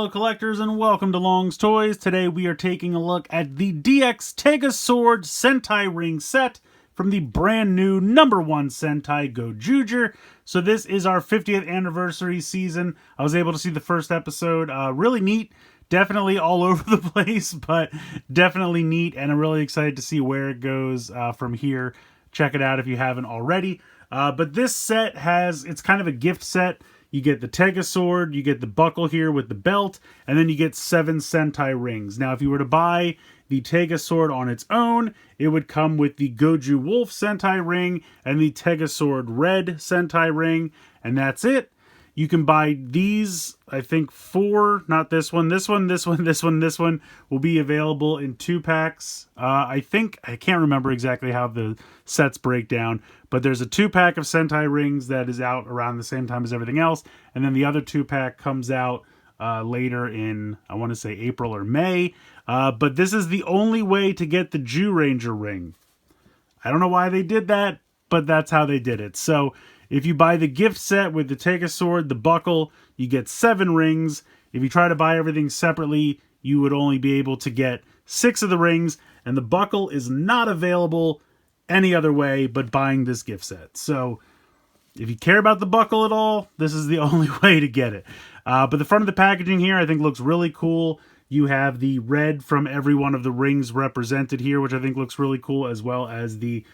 fellow collectors, and welcome to Long's Toys. Today we are taking a look at the DX Tega Sword Sentai Ring set from the brand new #1 Sentai Gozyuger. So this is our 50th anniversary season. I was able to see the first episode. Really neat. Definitely all over the place, but definitely neat, and I'm really excited to see where it goes from here. Check it out if you haven't already. But this set it's kind of a gift set. You get the Tega sword, you get the buckle here with the belt, and then you get 7 Sentai rings. Now, if you were to buy the Tega sword on its own, it would come with the Goju Wolf Sentai ring and the Tega sword Red Sentai ring, and that's it. You can buy these, I think 4, not this one, this one will be available in 2 packs. I can't remember exactly how the sets break down, but there's a 2-pack of Sentai rings that is out around the same time as everything else, and then the other 2-pack comes out later in, I want to say April or May, but this is the only way to get the Jew Ranger ring. I don't know why they did that, but that's how they did it. So if you buy the gift set with the Tega sword, the buckle, you get 7 rings. If you try to buy everything separately, you would only be able to get 6 of the rings, and the buckle is not available any other way but buying this gift set. So if you care about the buckle at all, this is the only way to get it. But the front of the packaging here I think looks really cool. You have the red from every one of the rings represented here, which I think looks really cool, as well as the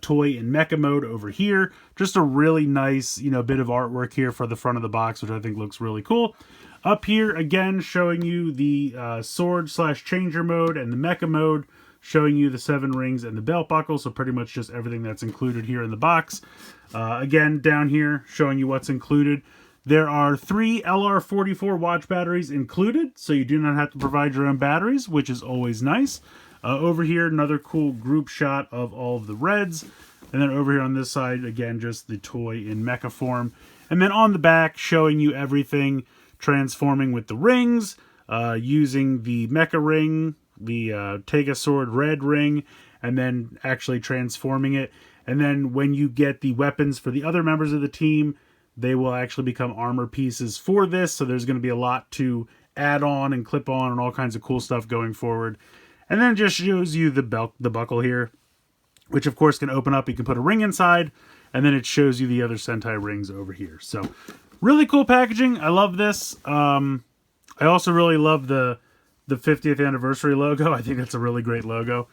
toy in mecha mode over here. Just a really nice, bit of artwork here for the front of the box, which I think looks really cool. Up here, again, showing you the sword/changer mode and the mecha mode, showing you the 7 rings and the belt buckle, so pretty much just everything that's included here in the box. Again, down here, showing you what's included. There are 3 LR44 watch batteries included, so you do not have to provide your own batteries, which is always nice. Over here, another cool group shot of all of the reds. And then over here on this side, again, just the toy in mecha form. And then on the back, showing you everything transforming with the rings, using the mecha ring, the Tega sword red ring, and then actually transforming it. And then when you get the weapons for the other members of the team, they will actually become armor pieces for this. So there's going to be a lot to add on and clip on and all kinds of cool stuff going forward. And then it just shows you the buckle here, which of course can open up. You can put a ring inside, and then it shows you the other Sentai rings over here. So really cool packaging. I love this. I also really love the 50th anniversary logo. I think that's a really great logo.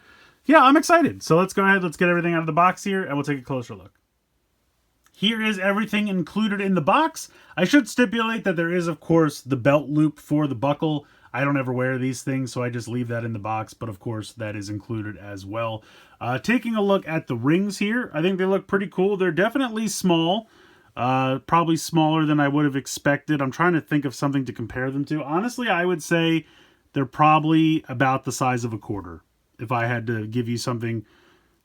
Yeah, I'm excited. So let's go ahead. Let's get everything out of the box here, and we'll take a closer look. Here is everything included in the box. I should stipulate that there is, of course, the belt loop for the buckle. I don't ever wear these things, so I just leave that in the box, but of course that is included as well. Taking a look at the rings here, I think they look pretty cool. They're definitely small, probably smaller than I would have expected. I'm trying to think of something to compare them to. Honestly, I would say they're probably about the size of a quarter. If I had to give you something,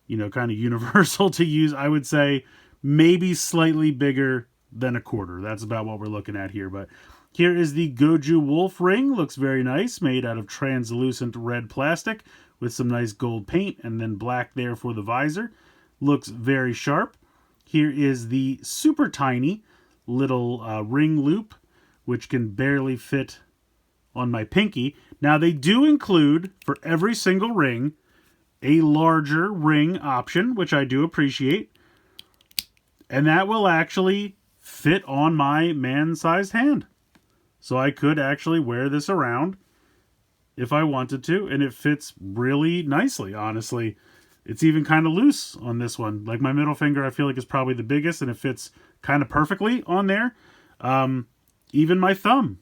kind of universal to use, I would say maybe slightly bigger than a quarter. That's about what we're looking at here, but here is the Goju Wolf ring. Looks very nice, made out of translucent red plastic with some nice gold paint and then black there for the visor. Looks very sharp. Here is the super tiny little ring loop, which can barely fit on my pinky. Now they do include, for every single ring, a larger ring option, which I do appreciate. And that will actually fit on my man-sized hand. So I could actually wear this around if I wanted to, and it fits really nicely, honestly. It's even kind of loose on this one. Like my middle finger, I feel like is probably the biggest, and it fits kind of perfectly on there. Even my thumb.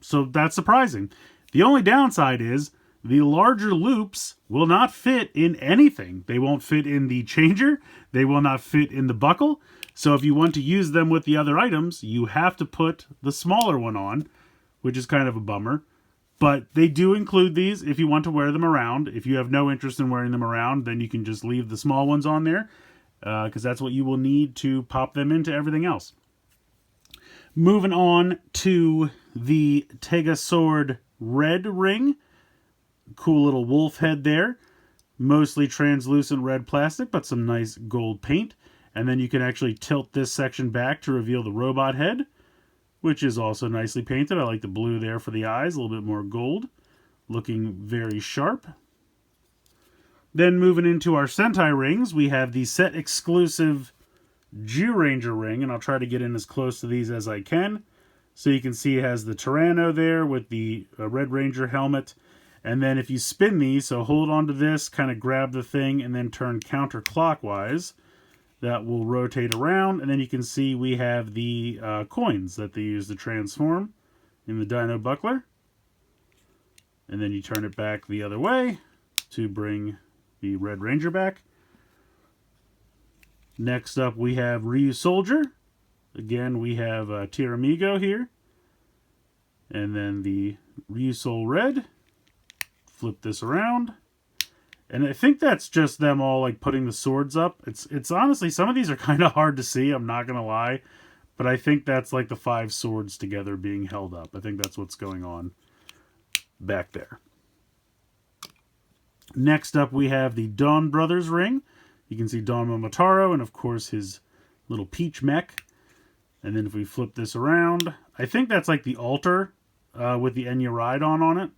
So that's surprising. The only downside is the larger loops will not fit in anything. They won't fit in the changer. They will not fit in the buckle. So if you want to use them with the other items, you have to put the smaller one on, which is kind of a bummer. But they do include these if you want to wear them around. If you have no interest in wearing them around, then you can just leave the small ones on there, because that's what you will need to pop them into everything else. Moving on to the Tega sword red ring. Cool little wolf head there. Mostly translucent red plastic, but some nice gold paint. And then you can actually tilt this section back to reveal the robot head. which is also nicely painted. I like the blue there for the eyes, a little bit more gold, looking very sharp. Then moving into our Sentai rings, we have the set exclusive Zyuranger ring, and I'll try to get in as close to these as I can. So you can see it has the Tyranno there with the Red Ranger helmet. And then if you spin these, so hold on to this, kind of grab the thing, and then turn counterclockwise, that will rotate around. And then you can see we have the coins that they use to transform in the Dino Buckler. And then you turn it back the other way to bring the Red Ranger back. Next up we have Ryu Soldier. Again, we have Tiramigo here. And then the Ryu Soul Red. Flip this around. And I think that's just them all like putting the swords up. It's honestly, some of these are kind of hard to see, I'm not going to lie. But I think that's like the 5 swords together being held up. I think that's what's going on back there. Next up we have the Dawn Brothers ring. You can see Dawn Momotaro and of course his little peach mech. And then if we flip this around, I think that's like the altar with the Enya Ride on it,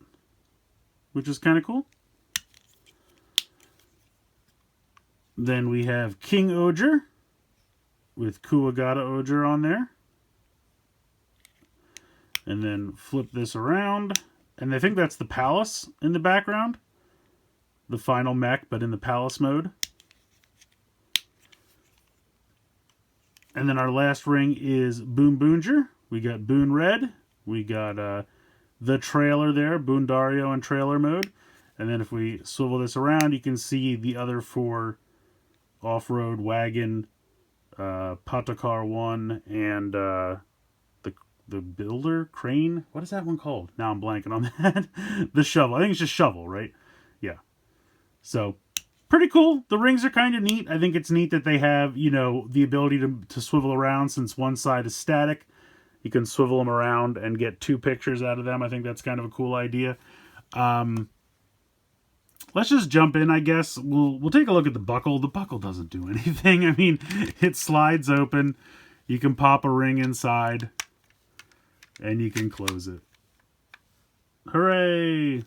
which is kind of cool. Then we have King Oger with Kuwagata Oger on there. And then flip this around. And I think that's the palace in the background. The final mech, but in the palace mode. And then our last ring is Boon Boonger. We got Boon Red. We got the trailer there, Boon Dario in trailer mode. And then if we swivel this around, you can see the other 4 off-road wagon, Patakar 1, and the builder crane. What is that one called? Now I'm blanking on that. The shovel. I think it's just shovel, right? Yeah. So pretty cool. The rings are kind of neat. I think it's neat that they have, you know, the ability to swivel around since one side is static. You can swivel them around and get 2 pictures out of them. I think that's kind of a cool idea. Let's just jump in, I guess. We'll take a look at the buckle. The buckle doesn't do anything. I mean, it slides open. You can pop a ring inside. And you can close it. Hooray!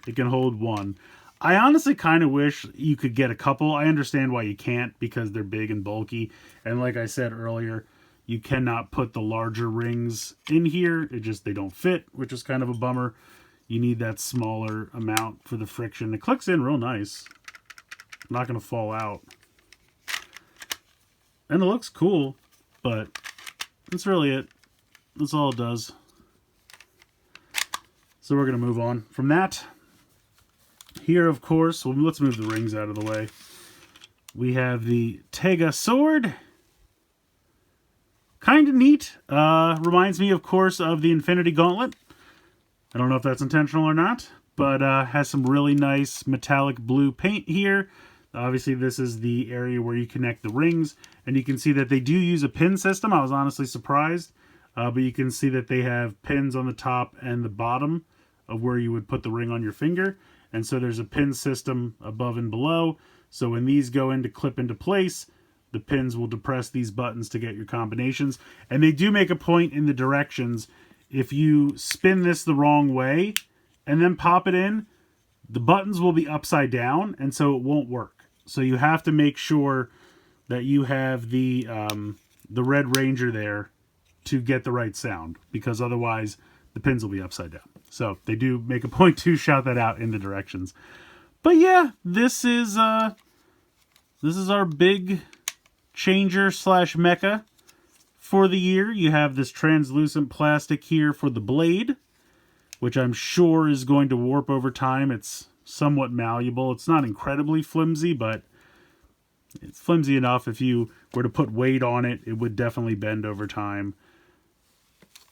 It can hold 1. I honestly kind of wish you could get a couple. I understand why you can't because they're big and bulky. And like I said earlier, you cannot put the larger rings in here. They don't fit, which is kind of a bummer. You need that smaller amount for the friction. It clicks in real nice. Not going to fall out. And it looks cool, but that's really it. That's all it does. So we're going to move on from that. Here, of course, well, let's move the rings out of the way. We have the Tega sword. Kind of neat. Reminds me, of course, of the Infinity Gauntlet. I don't know if that's intentional or not, but has some really nice metallic blue paint here. Obviously, this is the area where you connect the rings, and you can see that they do use a pin system. I was honestly surprised, but you can see that they have pins on the top and the bottom of where you would put the ring on your finger. And so there's a pin system above and below. So when these go in to clip into place, the pins will depress these buttons to get your combinations. And they do make a point in the directions. If you spin this the wrong way and then pop it in, the buttons will be upside down, and so it won't work. So you have to make sure that you have the Red Ranger there to get the right sound, because otherwise the pins will be upside down. So they do make a point to shout that out in the directions. But yeah, this is our big changer slash mecha for the year. You have this translucent plastic here for the blade, which I'm sure is going to warp over time. It's somewhat malleable. It's not incredibly flimsy, but it's flimsy enough. If you were to put weight on it, it would definitely bend over time.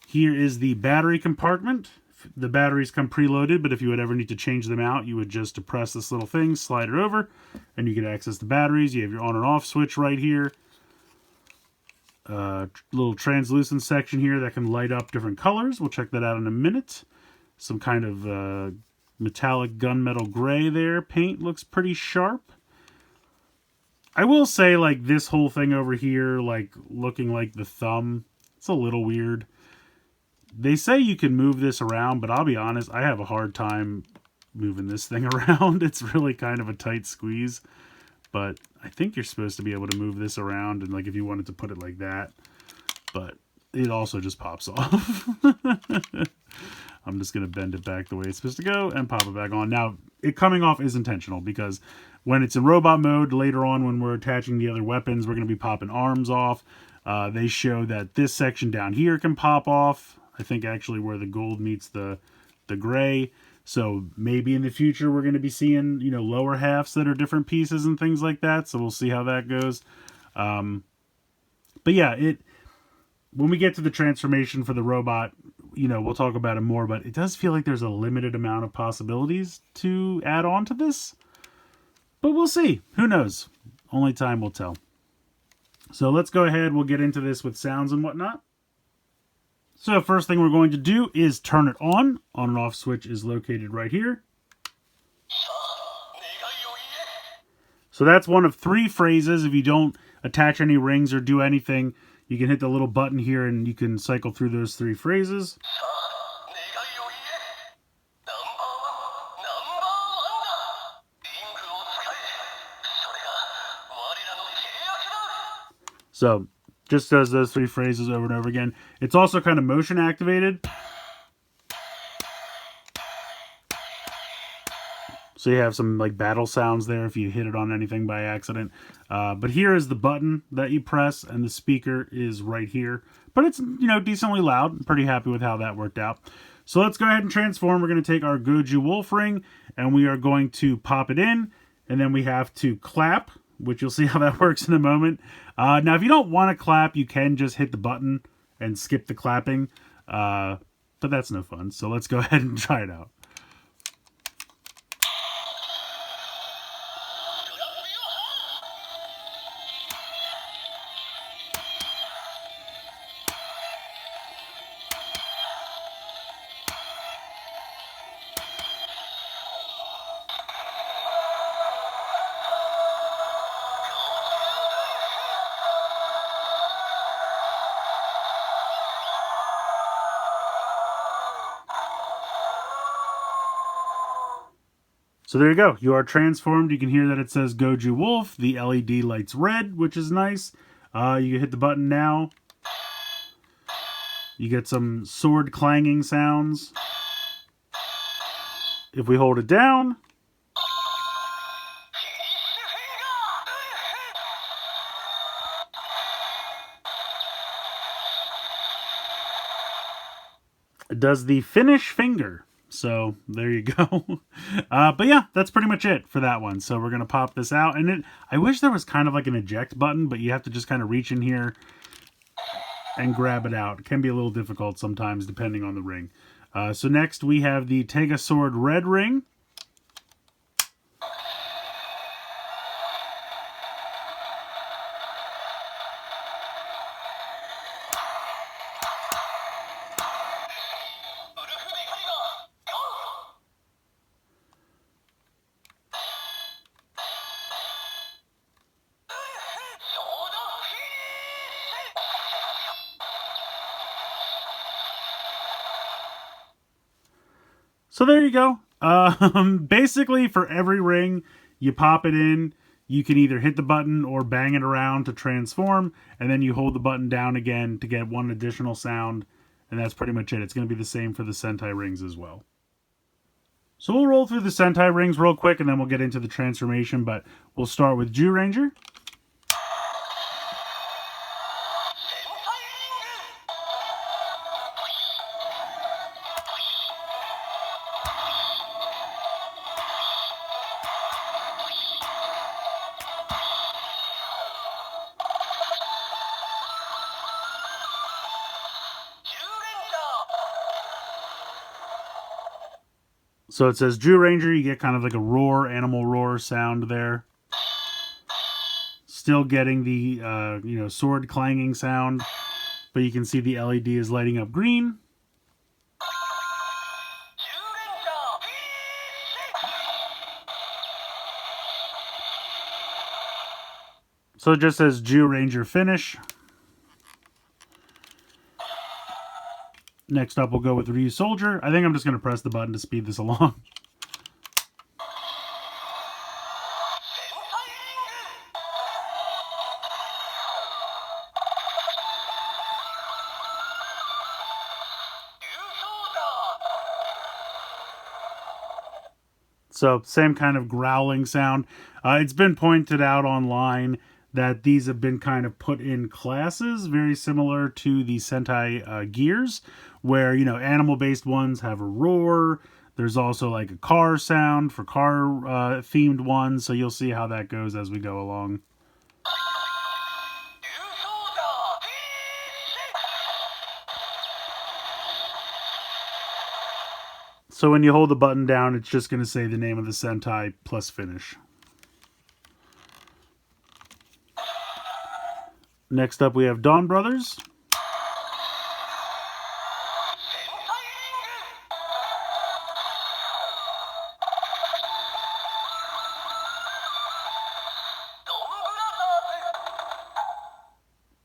Here is the battery compartment. The batteries come preloaded, but if you would ever need to change them out, you would just depress this little thing, slide it over, and you can access the batteries. You have your on and off switch right here. Little translucent section here that can light up different colors. We'll check that out in a minute. Some kind of metallic gunmetal gray there. Paint looks pretty sharp. I will say, like, this whole thing over here, like, looking like the thumb It's a little weird. They say you can move this around, but I'll be honest, I have a hard time moving this thing around. It's really kind of a tight squeeze. But I think you're supposed to be able to move this around, and like if you wanted to put it like that. But it also just pops off. I'm just going to bend it back the way it's supposed to go and pop it back on. Now, it coming off is intentional because when it's in robot mode, later on when we're attaching the other weapons, we're going to be popping arms off. They show that this section down here can pop off. I think actually where the gold meets the gray. So maybe in the future we're going to be seeing, you know, lower halves that are different pieces and things like that. So we'll see how that goes. But yeah, when we get to the transformation for the robot, you know, we'll talk about it more, but it does feel like there's a limited amount of possibilities to add on to this. But we'll see. Who knows? Only time will tell. So let's go ahead. We'll get into this with sounds and whatnot. So first thing we're going to do is turn it on. On and off switch is located right here. So that's one of 3 phrases. If you don't attach any rings or do anything, you can hit the little button here and you can cycle through those 3 phrases. So just does those 3 phrases over and over again. It's also kind of motion activated. So you have some like battle sounds there if you hit it on anything by accident. But here is the button that you press, and the speaker is right here. But it's, you know, decently loud. I'm pretty happy with how that worked out. So let's go ahead and transform. We're going to take our Goju Wolf ring, and we are going to pop it in. And then we have to clap, which you'll see how that works in a moment. Now, if you don't want to clap, you can just hit the button and skip the clapping. But that's no fun. So let's go ahead and try it out. So there you go. You are transformed. You can hear that it says Goju Wolf. The LED lights red, which is nice. You hit the button now. You get some sword clanging sounds. If we hold it down, it does the finish finger. So there you go. But yeah, that's pretty much it for that one. So we're going to pop this out. And I wish there was kind of like an eject button, but you have to just kind of reach in here and grab it out. It can be a little difficult sometimes depending on the ring. So next we have the Tega Sword Red Ring. So there you go. Basically, for every ring, you pop it in. You can either hit the button or bang it around to transform, and then you hold the button down again to get one additional sound, and that's pretty much it. It's going to be the same for the Sentai rings as well. So we'll roll through the Sentai rings real quick, and then we'll get into the transformation, but we'll start with Zyuranger. So it says Zyuranger, you get kind of like a roar, animal roar sound there. Still getting the, sword clanging sound, but you can see the LED is lighting up green. So it just says Zyuranger finish. Next up, we'll go with Ryu Soldier. I think I'm just going to press the button to speed this along. So, same kind of growling sound. It's been pointed out online that these have been kind of put in classes, very similar to the Sentai Gears, where, you know, animal-based ones have a roar. There's also like a car sound for car-themed ones, so you'll see how that goes as we go along. So when you hold the button down, it's just going to say the name of the Sentai plus finish. Next up, we have Dawn Brothers.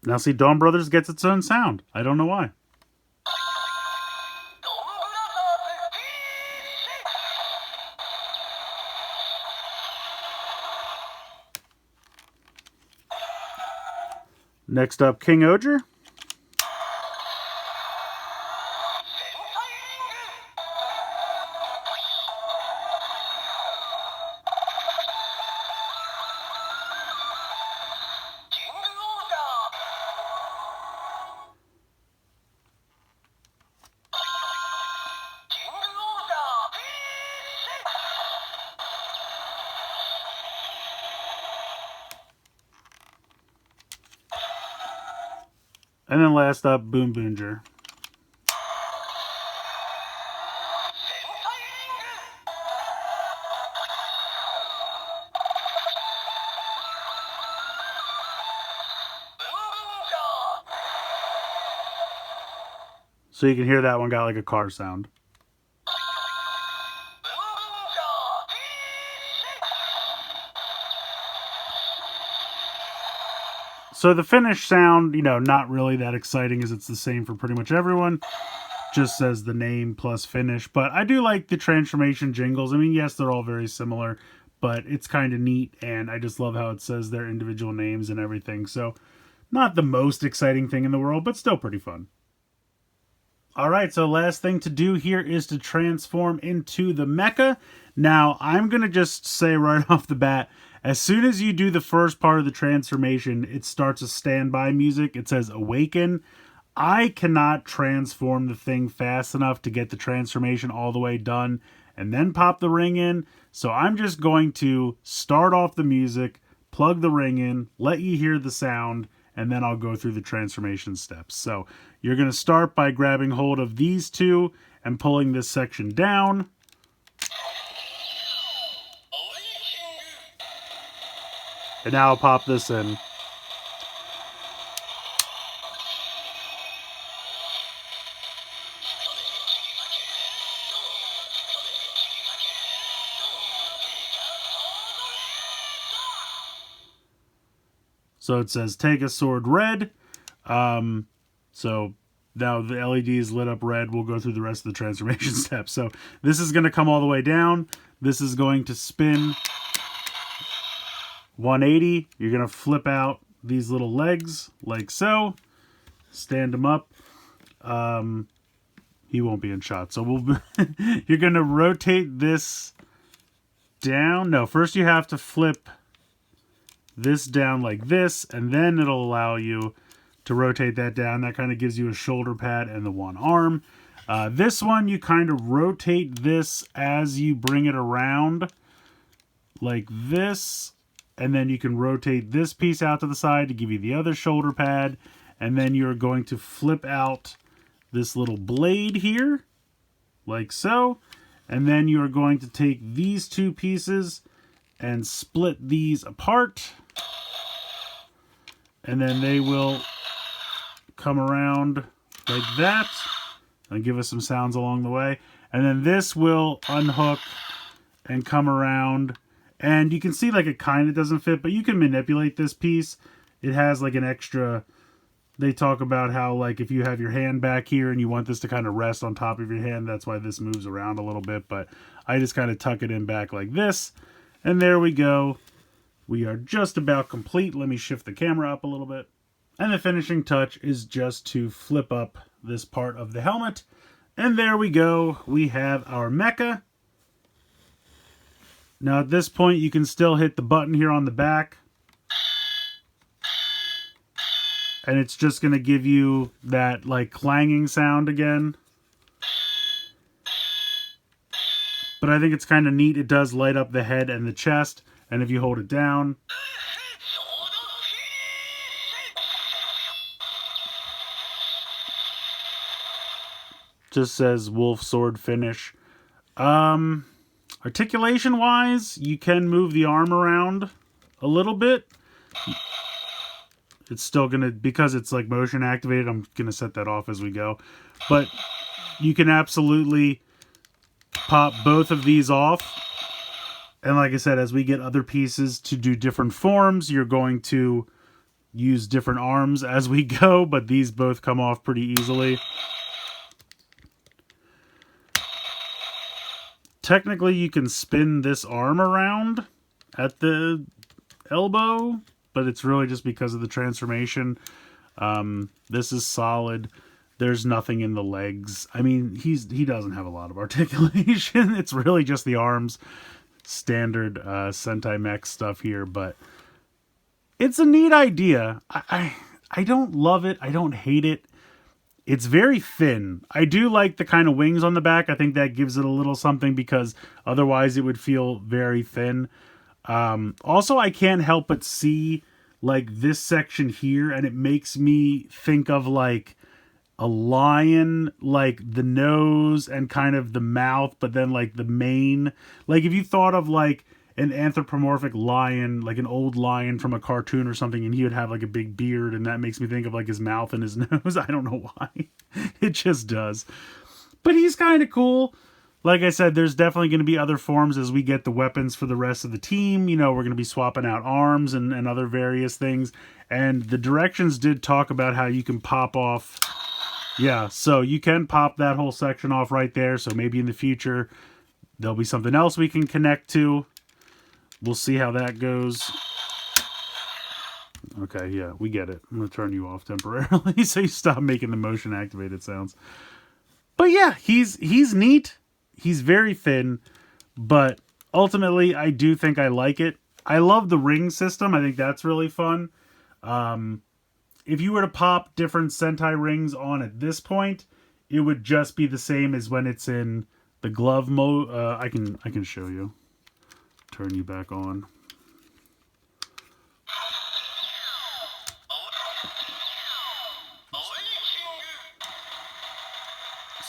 Now see, Dawn Brothers gets its own sound. I don't know why. Next up, King Oger. And then last up, Boom Boonger. So you can hear that one got like a car sound. So the finish sound, you know, not really that exciting as it's the same for pretty much everyone. Just says the name plus finish. But I do like the transformation jingles. I mean, yes, they're all very similar, but it's kind of neat. And I just love how it says their individual names and everything. So not the most exciting thing in the world, but still pretty fun. Alright, so last thing to do here is to transform into the mecha. Now, I'm going to just say right off the bat, as soon as you do the first part of the transformation, it starts a standby music. It says Awaken. I cannot transform the thing fast enough to get the transformation all the way done and then pop the ring in. So I'm just going to start off the music, plug the ring in, let you hear the sound, and then I'll go through the transformation steps. So you're going to start by grabbing hold of these two and pulling this section down. And now I'll pop this in. So it says Tega sword red. So now the LED is lit up red. We'll go through the rest of the transformation steps. So this is going to come all the way down. This is going to spin 180. You're going to flip out these little legs like so. Stand them up. He won't be in shot. So you're going to rotate this down. No, first you have to flip this down like this, and then it'll allow you to rotate that down. That kind of gives you a shoulder pad and the one arm. This one, you kind of rotate this as you bring it around like this, and then you can rotate this piece out to the side to give you the other shoulder pad, and then you're going to flip out this little blade here like so, and then you're going to take these two pieces and split these apart, and then they will come around like that and give us some sounds along the way. And then this will unhook and come around, and you can see like it kind of doesn't fit, but you can manipulate this piece. It has like an extra They talk about how, like, if you have your hand back here and you want this to kind of rest on top of your hand, that's why this moves around a little bit. But I just kind of tuck it in back like this. And there we go. We are just about complete. Let me shift the camera up a little bit. And the finishing touch is just to flip up this part of the helmet. And there we go. We have our mecha. Now at this point, you can still hit the button here on the back. And it's just going to give you that, like, clanging sound again. But I think it's kind of neat. It does light up the head and the chest. And if you hold it down, just says Wolf Sword Finish. Articulation wise, you can move the arm around a little bit. It's still gonna, because it's like motion activated, I'm gonna set that off as we go. But you can absolutely pop both of these off. And like I said, as we get other pieces to do different forms, you're going to use different arms as we go, but these both come off pretty easily. Technically, you can spin this arm around at the elbow, but it's really just because of the transformation. This is solid. There's nothing in the legs. I mean, he doesn't have a lot of articulation. It's really just the arms. Standard Sentai Mech stuff here, but it's a neat idea. I don't love it. I don't hate it. It's very thin. I do like the kind of wings on the back. I think that gives it a little something because otherwise it would feel very thin. Also, I can't help but see like this section here, and it makes me think of like a lion, like the nose and kind of the mouth, but then like the mane. Like if you thought of like an anthropomorphic lion, like an old lion from a cartoon or something, and he would have like a big beard, and that makes me think of like his mouth and his nose. I don't know why. It just does. But he's kind of cool. Like I said, there's definitely going to be other forms as we get the weapons for the rest of the team. You know, we're going to be swapping out arms and other various things. And the directions did talk about how you can pop off. Yeah, so you can pop that whole section off right there. So maybe in the future, there'll be something else we can connect to. We'll see how that goes. Okay, yeah, we get it. I'm going to turn you off temporarily so you stop making the motion activated sounds. But yeah, he's neat. He's very thin, but ultimately I do think I like it. I love the ring system. I think that's really fun. If you were to pop different Sentai rings on at this point, it would just be the same as when it's in the glove mode. I can show you. Turn you back on.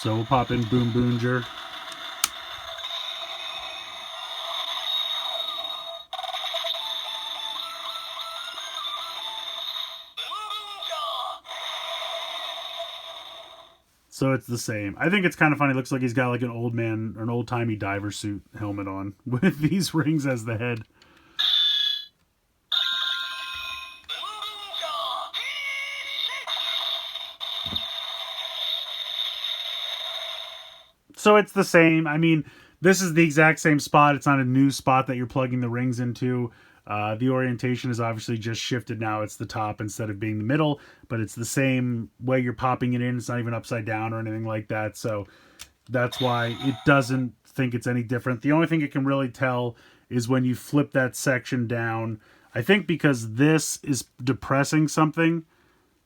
So we'll pop in Boom Boonger. So it's the same. I think it's kind of funny. It looks like he's got like an old man or an old timey diver suit helmet on with these rings as the head. So it's the same. I mean, this is the exact same spot. It's not a new spot that you're plugging the rings into. The orientation is obviously just shifted now. It's the top instead of being the middle, but it's the same way you're popping it in. It's not even upside down or anything like that. So that's why it doesn't think it's any different. The only thing it can really tell is when you flip that section down. I think because this is depressing something,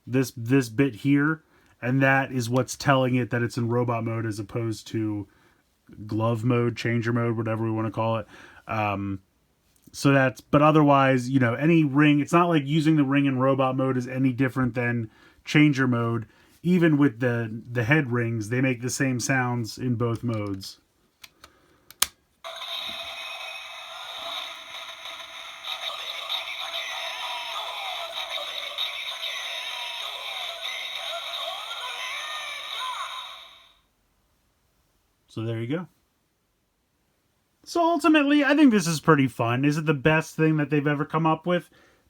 this bit here, and that is what's telling it that it's in robot mode as opposed to glove mode, changer mode, whatever we want to call it. So that's, but otherwise, you know, any ring, it's not like using the ring in robot mode is any different than changer mode. Even with the head rings, they make the same sounds in both modes. So there you go. So ultimately, I think this is pretty fun. Is it the best thing that they've ever come up with?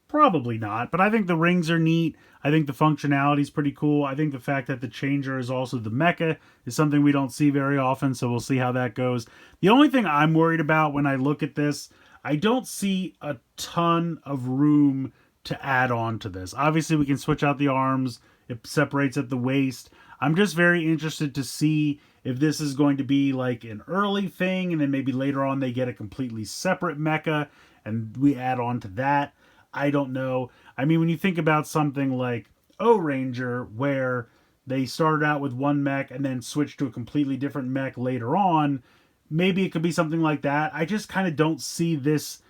Probably not, but I think the rings are neat. I think the functionality is pretty cool. I think the fact that the changer is also the mecha is something we don't see very often, so we'll see how that goes. The only thing I'm worried about when I look at this, I don't see a ton of room to add on to this. Obviously, we can switch out the arms. It separates at the waist. I'm just very interested to see if this is going to be like an early thing, and then maybe later on they get a completely separate mecha, and we add on to that. I don't know. I mean, when you think about something like O-Ranger, where they started out with one mech and then switched to a completely different mech later on, maybe it could be something like that. I just kind of don't see this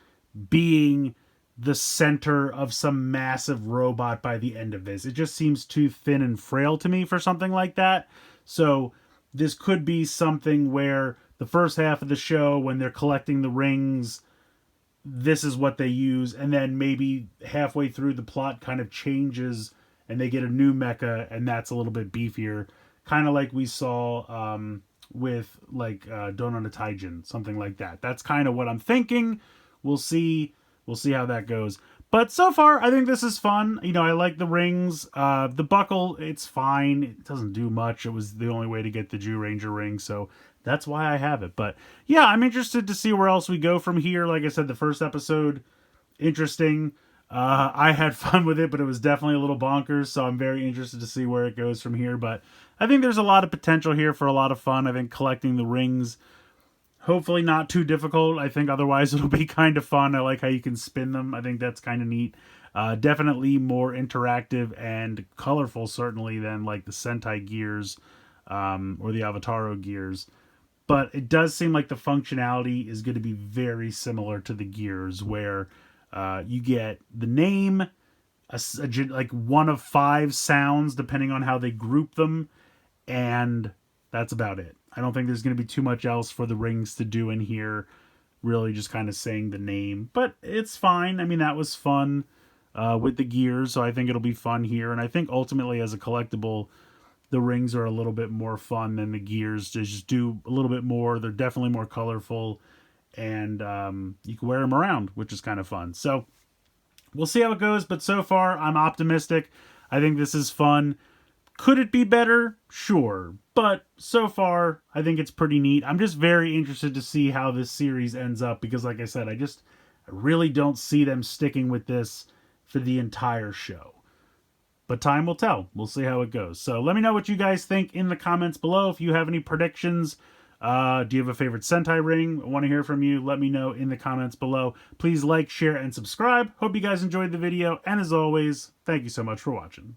being the center of some massive robot by the end of this. It just seems too thin and frail to me for something like that. So this could be something where the first half of the show, when they're collecting the rings, this is what they use, and then maybe halfway through the plot kind of changes and they get a new mecha, and that's a little bit beefier, kind of like we saw with like Donon no Taijin, something like that. That's kind of what I'm thinking. We'll see how that goes. But so far, I think this is fun. You know, I like the rings. The buckle, it's fine. It doesn't do much. It was the only way to get the Zyuranger ring, so that's why I have it. But yeah, I'm interested to see where else we go from here. Like I said, the first episode, interesting. I had fun with it, but it was definitely a little bonkers, so I'm very interested to see where it goes from here. But I think there's a lot of potential here for a lot of fun. I think collecting the rings, hopefully not too difficult. I think otherwise it'll be kind of fun. I like how you can spin them. I think that's kind of neat. Definitely more interactive and colorful, certainly, than like the Sentai gears or the Avataro gears. But it does seem like the functionality is going to be very similar to the gears, where you get the name, like one of 5 sounds, depending on how they group them, and that's about it. I don't think there's going to be too much else for the rings to do in here, really just kind of saying the name. But it's fine. I mean, that was fun with the gears, so I think it'll be fun here. And I think ultimately as a collectible, the rings are a little bit more fun than the gears. They just do a little bit more. They're definitely more colorful, and you can wear them around, which is kind of fun. So we'll see how it goes, but so far I'm optimistic. I think this is fun. Could it be better? Sure. But so far, I think it's pretty neat. I'm just very interested to see how this series ends up, because like I said, I really don't see them sticking with this for the entire show. But time will tell. We'll see how it goes. So let me know what you guys think in the comments below. If you have any predictions, do you have a favorite Sentai ring? I want to hear from you. Let me know in the comments below. Please like, share, and subscribe. Hope you guys enjoyed the video. And as always, thank you so much for watching.